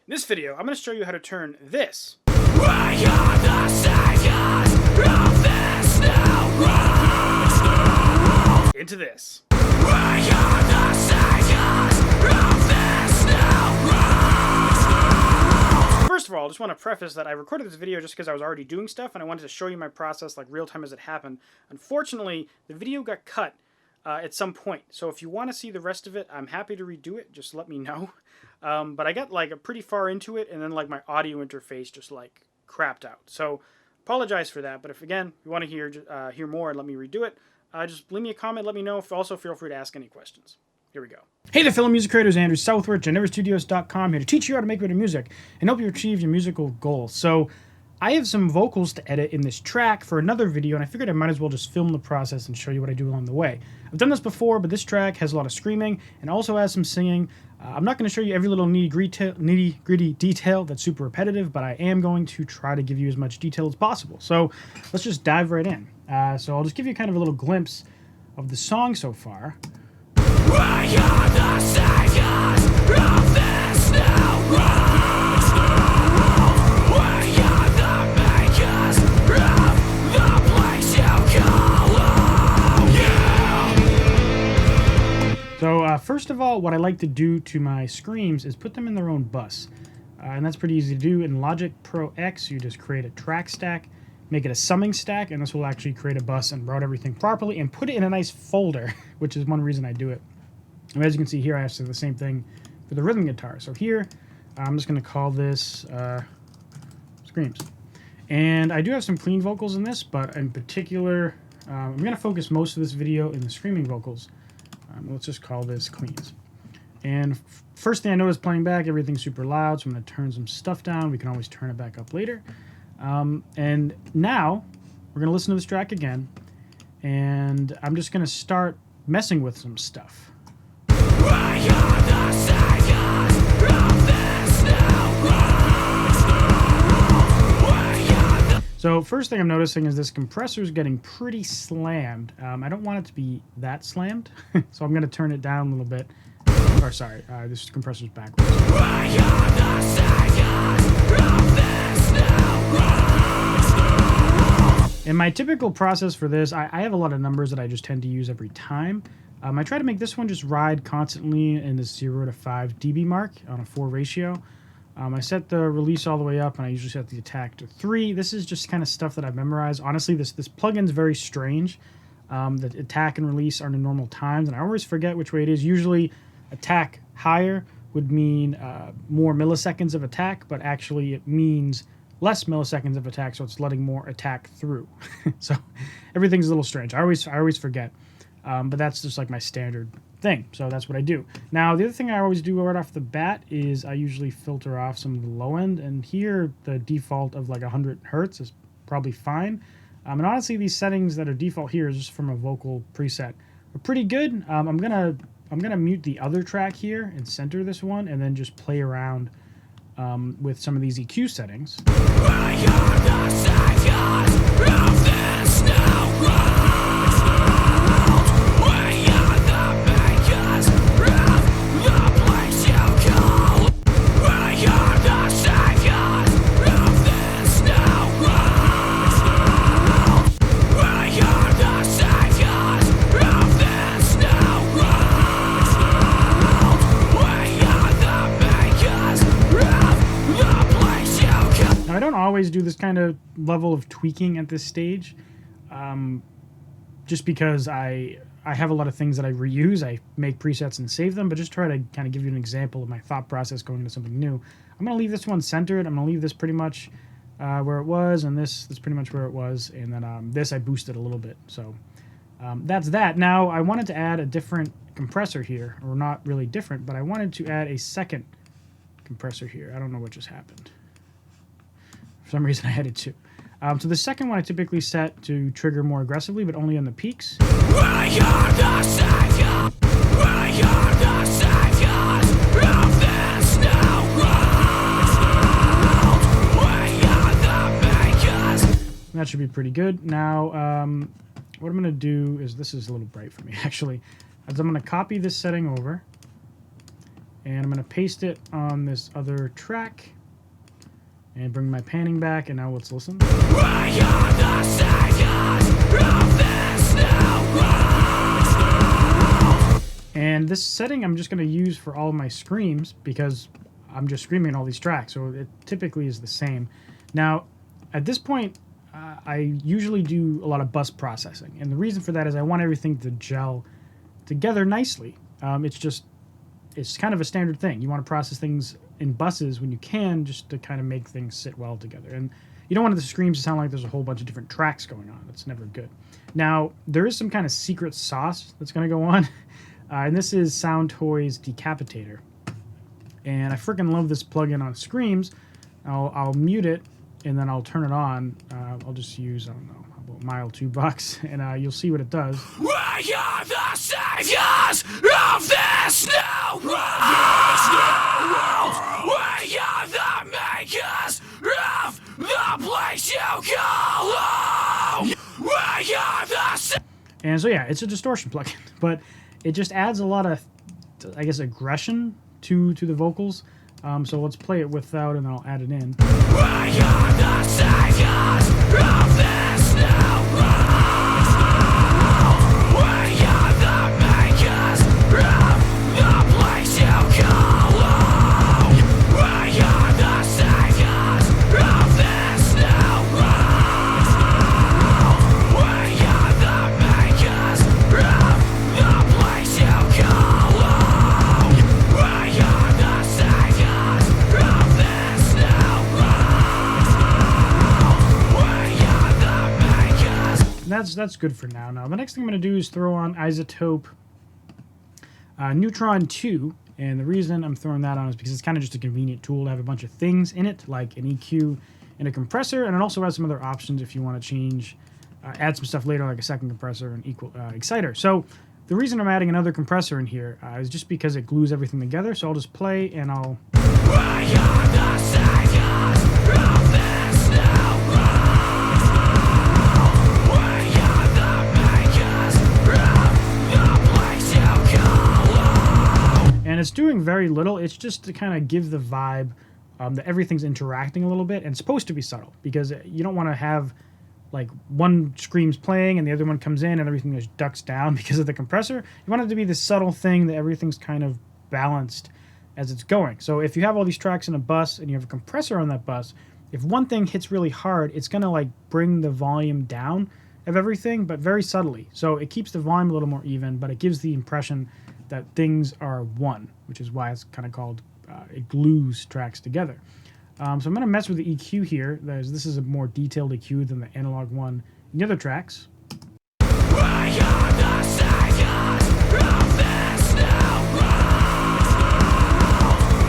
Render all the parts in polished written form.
In this video, I'm going to show you how to turn this into this. First of all, I just want to preface that I recorded this video just because I was already doing stuff and I wanted to show you my process like real time as it happened. Unfortunately, the video got cut at some point. So if you want to see the rest of it, I'm happy to redo it. Just let me know. But I got like pretty far into it and then like my audio interface just like crapped out. So apologize for that. But if again, you want to hear more and let me redo it, just leave me a comment. Let me know. Also feel free to ask any questions. Here we go. Hey there, fellow music creators. Andrew Southworth, GeneraStudios.com, here to teach you how to make better music and help you achieve your musical goals. So I have some vocals to edit in this track for another video, and I figured I might as well just film the process and show you what I do along the way. I've done this before, but this track has a lot of screaming and also has some singing. I'm not going to show you every little nitty-gritty detail that's super repetitive, but I am going to try to give you as much detail as possible. So let's just dive right in. So I'll just give you kind of a little glimpse of the song so far. So first of all, what I like to do to my screams is put them in their own bus. And that's pretty easy to do. In Logic Pro X, you just create a track stack, make it a summing stack, and this will actually create a bus and route everything properly and put it in a nice folder, which is one reason I do it. And as you can see here, I have to do the same thing for the rhythm guitar. So here, I'm just going to call this screams. And I do have some clean vocals in this, but in particular, I'm going to focus most of this video in the screaming vocals. Let's just call this cleans. And first thing I notice playing back, everything's super loud, so I'm going to turn some stuff down. We can always turn it back up later. And now, we're going to listen to this track again, and I'm just going to start messing with some stuff. So first thing I'm noticing is this compressor is getting pretty slammed. I don't want it to be that slammed, so I'm going to turn it down a little bit. Or sorry, this compressor's backwards. And my typical process for this, I have a lot of numbers that I just tend to use every time. I try to make this one just ride constantly in the 0 to 5 dB mark on a 4 ratio. I set the release all the way up, and I usually set the attack to 3. This is just kind of stuff that I've memorized. Honestly, this plugin's very strange. The attack and release are in normal times, and I always forget which way it is. Usually, attack higher would mean more milliseconds of attack, but actually it means less milliseconds of attack, so it's letting more attack through. So everything's a little strange. I always forget. But that's just like my standard thing. So that's what I do. Now, the other thing I always do right off the bat is I usually filter off some of the low end. And here, the default of like 100 hertz is probably fine. And honestly, these settings that are default here is just from a vocal preset are pretty good. I'm gonna mute the other track here and center this one, and then just play around with some of these EQ settings. I don't always do this kind of level of tweaking at this stage, just because I have a lot of things that I reuse. I make presets and save them, but just try to kind of give you an example of my thought process going into something new. I'm going to leave this one centered. I'm going to leave this pretty much where it was, and this is pretty much where it was, and then this I boosted a little bit. So that's that. Now, I wanted to add a different compressor here, or not really different, but I wanted to add a second compressor here. I don't know what just happened. For some reason, I added 2. So the second one I typically set to trigger more aggressively, but only on the peaks. And that should be pretty good. Now, what I'm going to do is, this is a little bright for me, actually. I'm going to copy this setting over, and I'm going to paste it on this other track and bring my panning back, and now let's listen. And this setting I'm just going to use for all of my screams because I'm just screaming all these tracks, so it typically is the same. Now, at this point, I usually do a lot of bus processing, and the reason for that is I want everything to gel together nicely. It's kind of a standard thing. You want to process things in buses when you can, just to kind of make things sit well together. And you don't want the screams to sound like there's a whole bunch of different tracks going on. That's never good. Now, there is some kind of secret sauce that's going to go on, and this is SoundToy's Decapitator. And I freaking love this plugin on screams. I'll mute it, and then I'll turn it on. I'll just use, I don't know, how about Mile 2 bucks, and you'll see what it does. We are the saviors of this new world. We are the makers of the place you call home. We are the And so yeah, it's a distortion plugin, but it just adds a lot of, I guess, aggression to the vocals. So let's play it without, and then I'll add it in. We are the saviors of this new world. We are the makers of the place you call home. We are the saviors of this new world. We are the makers of the place you call home. We are the saviors of this new world. We are the makers. And that's good for now. Now, the next thing I'm going to do is throw on Isotope Neutron 2. And the reason I'm throwing that on is because it's kind of just a convenient tool to have a bunch of things in it, like an EQ and a compressor. And it also has some other options if you want to change, add some stuff later, like a second compressor and equal exciter. So the reason I'm adding another compressor in here is just because it glues everything together. So I'll just play, and I'll... We are the saviors of this new world. We are the makers of the place you call home. And it's doing very little. It's just to kind of give the vibe that everything's interacting a little bit, and it's supposed to be subtle because you don't want to have like one scream's playing and the other one comes in and everything just ducks down because of the compressor. You want it to be this subtle thing that everything's kind of balanced as it's going. So if you have all these tracks in a bus and you have a compressor on that bus, if one thing hits really hard, it's going to like bring the volume down of everything, but very subtly. So it keeps the volume a little more even, but it gives the impression that things are one, which is why it's kind of called, it glues tracks together. So I'm going to mess with the EQ here. This is a more detailed EQ than the analog one in the other tracks. We are the saviors of this new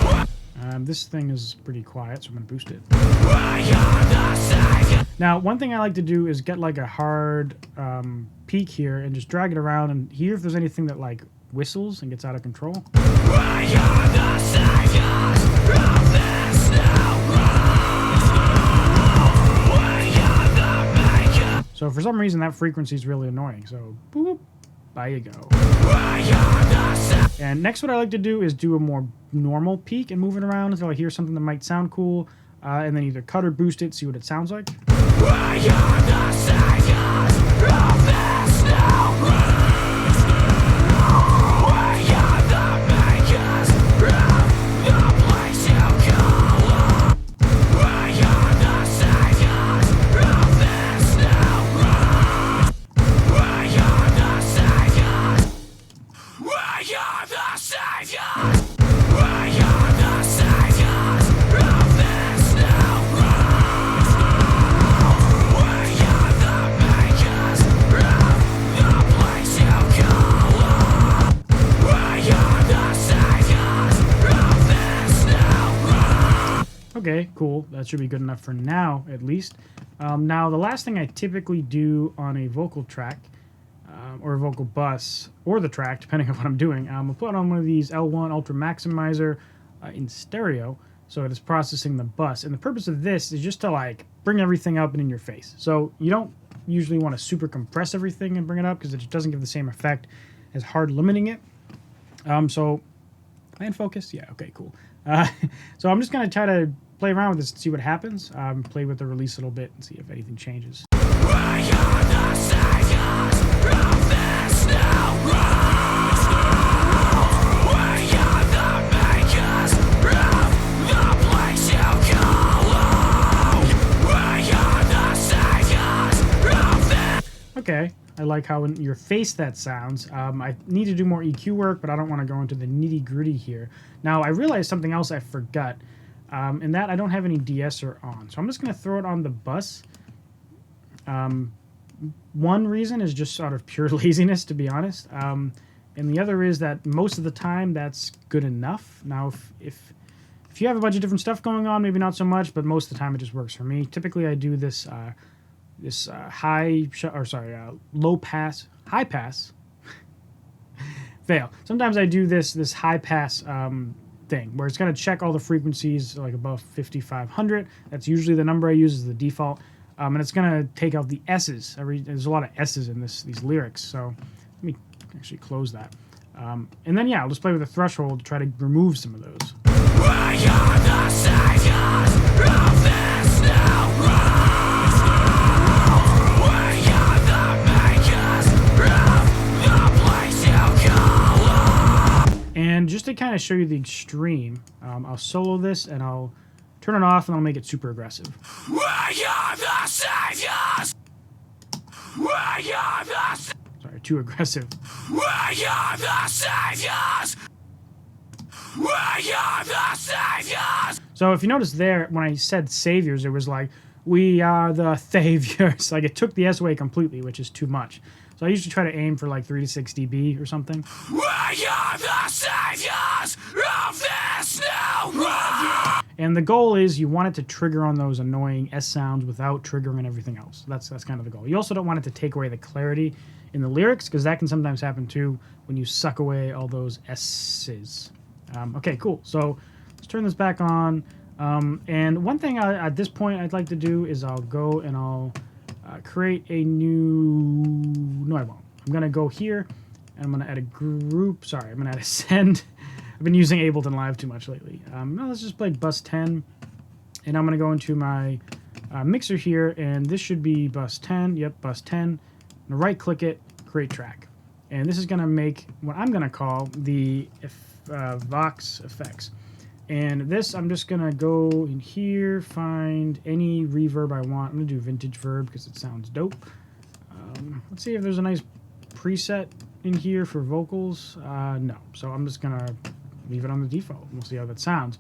world. This thing is pretty quiet, so I'm going to boost it. We are the saviors. Now, one thing I like to do is get like a hard peak here and just drag it around and hear if there's anything that like whistles and gets out of control. We are the saviors of this new world. We are the makers. So for some reason that frequency is really annoying. So boop, by you go. We are the saviors. And next what I like to do is do a more normal peak and move it around until I hear something that might sound cool. And then either cut or boost it, see what it sounds like. We are the saviors of this new world. We are the makers of the place you call home. We are the saviors of this new world. We are the saviors. We are the saviors. We are the saviors of this new world. We are the makers of the place you call home. We are the saviors of this new world. Okay, cool. That should be good enough for now, at least. Now, the last thing I typically do on a vocal track, or a vocal bus, or the track, depending on what I'm doing, I'll put on one of these L1 Ultra Maximizer in stereo, so it is processing the bus. And the purpose of this is just to like bring everything up and in your face. So you don't usually want to super compress everything and bring it up because it just doesn't give the same effect as hard limiting it. So Land focus? Yeah, okay, cool. So I'm just going to try to play around with this and see what happens. Play with the release a little bit and see if anything changes. Okay, I like how in your face that sounds. I need to do more EQ work, but I don't want to go into the nitty gritty here. Now, I realized something else I forgot, and that I don't have any de-esser on. So I'm just going to throw it on the bus. One reason is just sort of pure laziness, to be honest. And the other is that most of the time that's good enough. Now, if you have a bunch of different stuff going on, maybe not so much, but most of the time it just works for me. Typically, I do this low pass, high pass, fail. Sometimes I do this high pass thing where it's going to check all the frequencies like above 5500. That's usually the number I use as the default. And it's going to take out the S's. There's a lot of S's in these lyrics. So let me actually close that. And then, yeah, I'll just play with the threshold to try to remove some of those. And just to kind of show you the extreme, I'll solo this and I'll turn it off and I'll make it super aggressive. Sorry, too aggressive. So if you notice there, when I said saviors, it was like, we are the saviors. Like it took the S away completely, which is too much. So I usually try to aim for like 3 to 6 dB or something. We are the saviors of this new world. And the goal is you want it to trigger on those annoying S sounds without triggering everything else. That's kind of the goal. You also don't want it to take away the clarity in the lyrics because that can sometimes happen too when you suck away all those S's. Okay, cool. So let's turn this back on. And one thing at this point I'd like to do is I'll go and I'll create a new... No, I won't. I'm going to go here, and I'm going to add a group. Sorry, I'm going to add a send. I've been using Ableton Live too much lately. No, let's just play bus 10, and I'm going to go into my mixer here, and this should be bus 10. Yep, bus 10. I'm going to right-click it, create track. And this is going to make what I'm going to call the Vox effects. And this, I'm just going to go in here, find any reverb I want. I'm going to do vintage verb because it sounds dope. Let's see if there's a nice preset in here for vocals. No. So I'm just going to leave it on the default. We'll see how that sounds.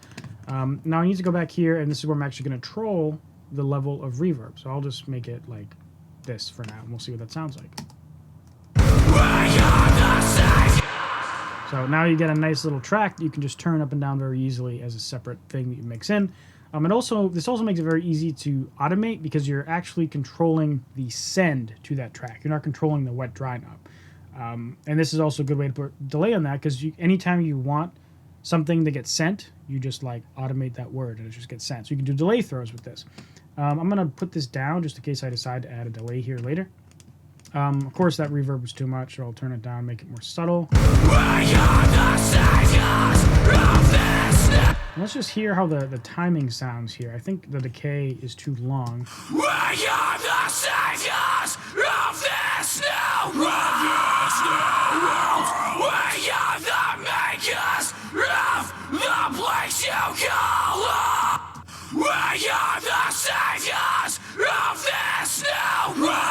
Now I need to go back here, and this is where I'm actually going to control the level of reverb. So I'll just make it like this for now, and we'll see what that sounds like. So now you get a nice little track that you can just turn up and down very easily as a separate thing that you mix in. And this also makes it very easy to automate because you're actually controlling the send to that track. You're not controlling the wet dry knob. And this is also a good way to put delay on that because anytime you want something to get sent, you just like automate that word and it just gets sent. So you can do delay throws with this. I'm going to put this down just in case I decide to add a delay here later. Of course, that reverb was too much, so I'll turn it down, make it more subtle. Let's just hear how the timing sounds here. I think the decay is too long. We are the saviors of this new world. We are the makers of the place you call home. We are the saviors of this new world.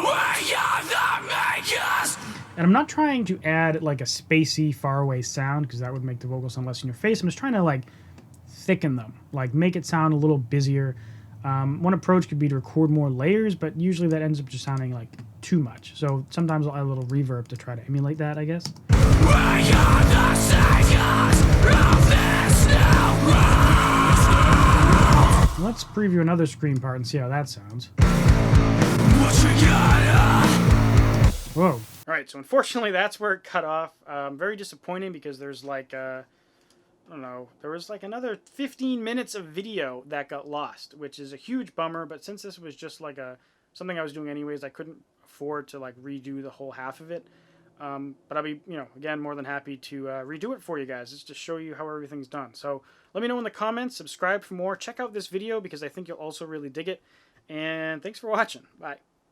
We are the makers. And I'm not trying to add like a spacey, faraway sound because that would make the vocals sound less in your face. I'm just trying to like thicken them, like make it sound a little busier. One approach could be to record more layers, but usually that ends up just sounding like too much. So sometimes I'll add a little reverb to try to emulate that, I guess. We are the saviors of this new world. Let's preview another screen part and see how that sounds. What you got? Whoa. All right, so unfortunately that's where it cut off. Very disappointing because there's like, I don't know, there was like another 15 minutes of video that got lost, which is a huge bummer. But since this was just like something I was doing anyways, I couldn't afford to like redo the whole half of it. But I'll be, again, more than happy to redo it for you guys, just to show you how everything's done. So let me know in the comments, subscribe for more, check out this video because I think you'll also really dig it. And thanks for watching. Bye.